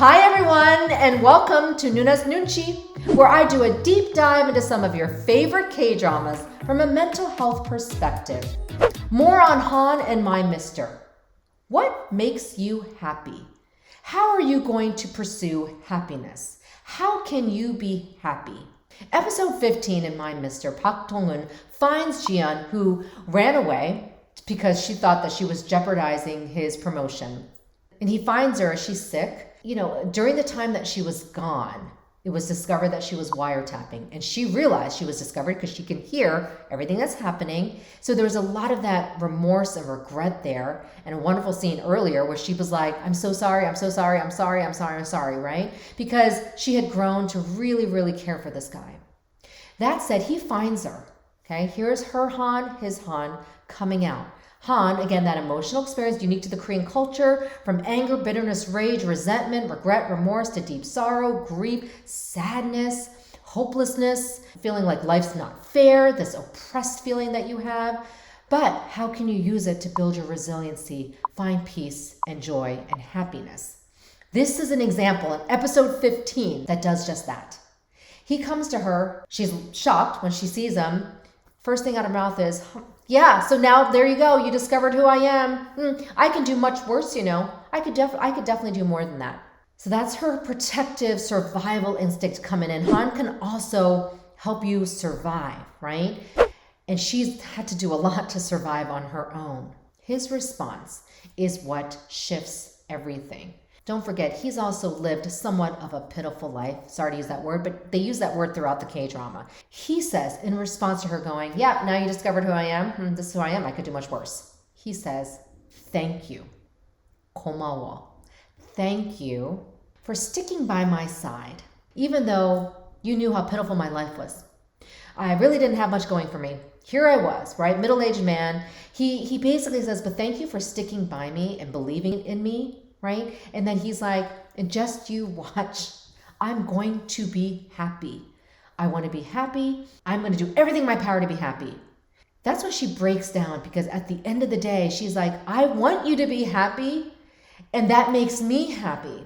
Hi everyone, and welcome to Noona's Noonchi, where I do a deep dive into some of your favorite K-dramas from a mental health perspective. More on Han and my mister. What makes you happy? How are you going to pursue happiness? How can you be happy? Episode 15 in My Mister, Park Dong-eun finds Jian, who ran away because she thought that she was jeopardizing his promotion. And he finds her, she's sick. During the time that she was gone, it was discovered that she was wiretapping. And she realized she was discovered because she can hear everything that's happening. So there's a lot of that remorse and regret there. And a wonderful scene earlier where she was like, I'm so sorry, right? Because she had grown to really, really care for this guy. That said, he finds her. Okay, here's her Han, his Han coming out. Han, again, that emotional experience unique to the Korean culture, from anger, bitterness, rage, resentment, regret, remorse, to deep sorrow, grief, sadness, hopelessness, feeling like life's not fair, this oppressed feeling that you have. But how can you use it to build your resiliency, find peace and joy and happiness? This is an example in episode 15 that does just that. He comes to her. She's shocked when she sees him. First thing out of her mouth is, yeah, so now there you go. You discovered who I am. I can do much worse, I could definitely do more than that. So that's her protective survival instinct coming in. Han can also help you survive, right? And she's had to do a lot to survive on her own. His response is what shifts everything. Don't forget, he's also lived somewhat of a pitiful life. Sorry to use that word, but they use that word throughout the K-drama. He says, in response to her going, yeah, now you discovered who I am. This is who I am. I could do much worse. He says, thank you. 고마워. Thank you for sticking by my side, even though you knew how pitiful my life was. I really didn't have much going for me. Here I was, right? Middle-aged man. He basically says, but thank you for sticking by me and believing in me. Right? And then he's like, and just you watch, I'm going to be happy. I want to be happy. I'm going to do everything in my power to be happy. That's when she breaks down, because at the end of the day, she's like, I want you to be happy, and that makes me happy.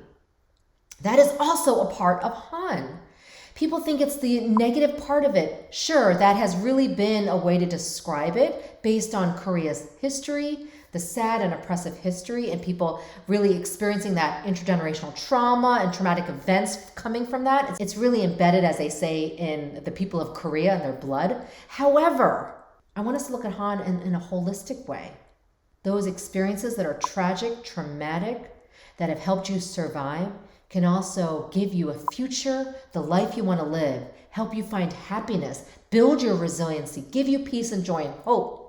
That is also a part of Han. People think it's the negative part of it. Sure, that has really been a way to describe it based on Korea's history, the sad and oppressive history, and people really experiencing that intergenerational trauma and traumatic events coming from that. It's really embedded, as they say, in the people of Korea and their blood. However, I want us to look at Han in a holistic way. Those experiences that are tragic, traumatic, that have helped you survive, can also give you a future, the life you want to live, help you find happiness, build your resiliency, give you peace and joy and hope.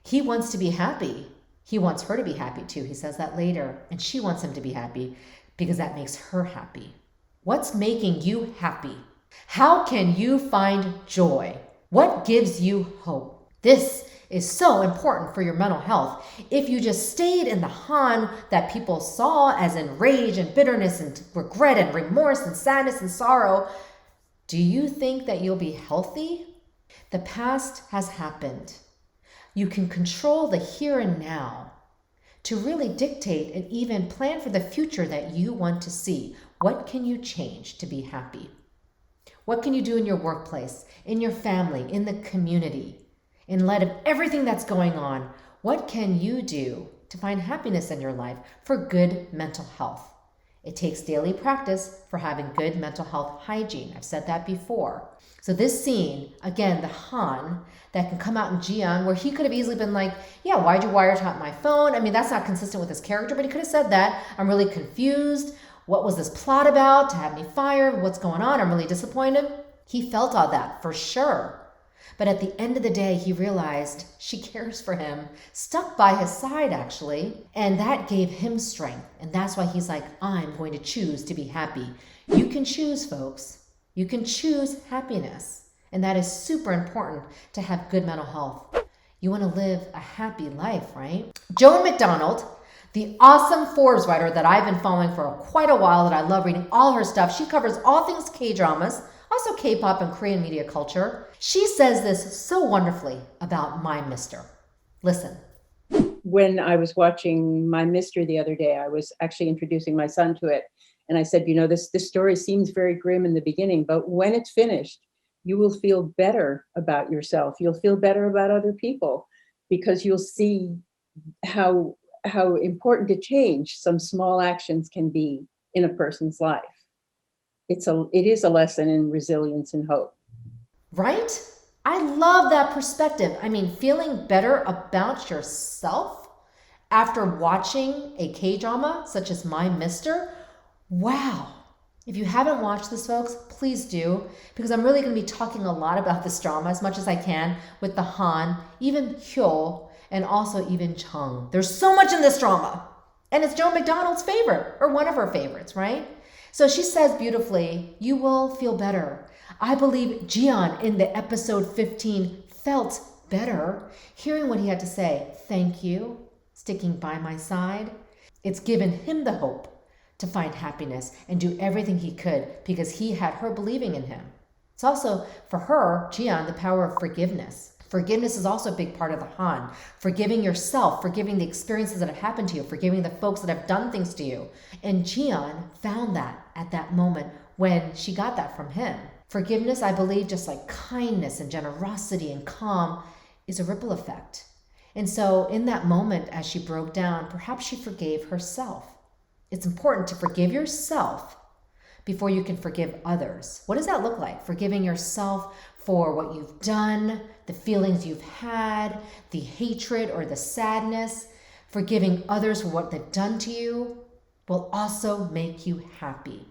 He wants to be happy. He wants her to be happy too. He says that later. And she wants him to be happy because that makes her happy. What's making you happy? How can you find joy? What gives you hope? This is so important for your mental health. If you just stayed in the Han that people saw as in rage and bitterness and regret and remorse and sadness and sorrow, do you think that you'll be healthy? The past has happened. You can control the here and now to really dictate and even plan for the future that you want to see. What can you change to be happy? What can you do in your workplace, in your family, in the community? In light of everything that's going on, what can you do to find happiness in your life for good mental health? It takes daily practice for having good mental health hygiene. I've said that before. So this scene, again, the Han that can come out in Jian, where he could have easily been like, yeah, why'd you wiretap my phone? I mean, that's not consistent with his character, but he could have said that. I'm really confused. What was this plot about to have me fired? What's going on? I'm really disappointed. He felt all that for sure. But at the end of the day, he realized she cares for him, stuck by his side, actually. And that gave him strength. And that's why he's like, I'm going to choose to be happy. You can choose, folks. You can choose happiness. And that is super important to have good mental health. You want to live a happy life, right? Joan MacDonald, the awesome Forbes writer that I've been following for quite a while, that I love reading all her stuff. She covers all things K-dramas, also K-pop and Korean media culture. She says this so wonderfully about My Mister. Listen. When I was watching My Mister the other day, I was actually introducing my son to it. And I said, this story seems very grim in the beginning, but when it's finished, you will feel better about yourself. You'll feel better about other people, because you'll see how important a change some small actions can be in a person's life. It is a lesson in resilience and hope. Right? I love that perspective. I mean, feeling better about yourself after watching a K-drama such as My Mister. Wow. If you haven't watched this, folks, please do, because I'm really going to be talking a lot about this drama as much as I can with the Han, even Hyo, and also even Chung. There's so much in this drama. And it's Joan MacDonald's favorite, or one of her favorites, right? So she says beautifully, you will feel better. I believe Jian in the episode 15 felt better hearing what he had to say. Thank you, sticking by my side. It's given him the hope to find happiness and do everything he could because he had her believing in him. It's also, for her, Jian, the power of forgiveness. Forgiveness is also a big part of the Han. Forgiving yourself, forgiving the experiences that have happened to you, forgiving the folks that have done things to you. And Jian found that at that moment when she got that from him. Forgiveness, I believe, just like kindness and generosity and calm, is a ripple effect. And so in that moment, as she broke down, perhaps she forgave herself. It's important to forgive yourself before you can forgive others. What does that look like? Forgiving yourself for what you've done, the feelings you've had, the hatred or the sadness. Forgiving others for what they've done to you will also make you happy.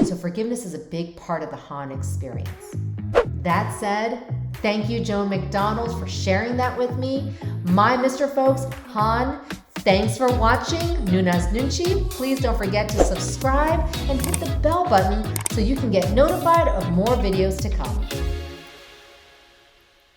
So forgiveness is a big part of the Han experience. That said, thank you, Joan MacDonald, for sharing that with me. My Mister folks, Han, thanks for watching Noona's Noonchi. Please don't forget to subscribe and hit the bell button so you can get notified of more videos to come.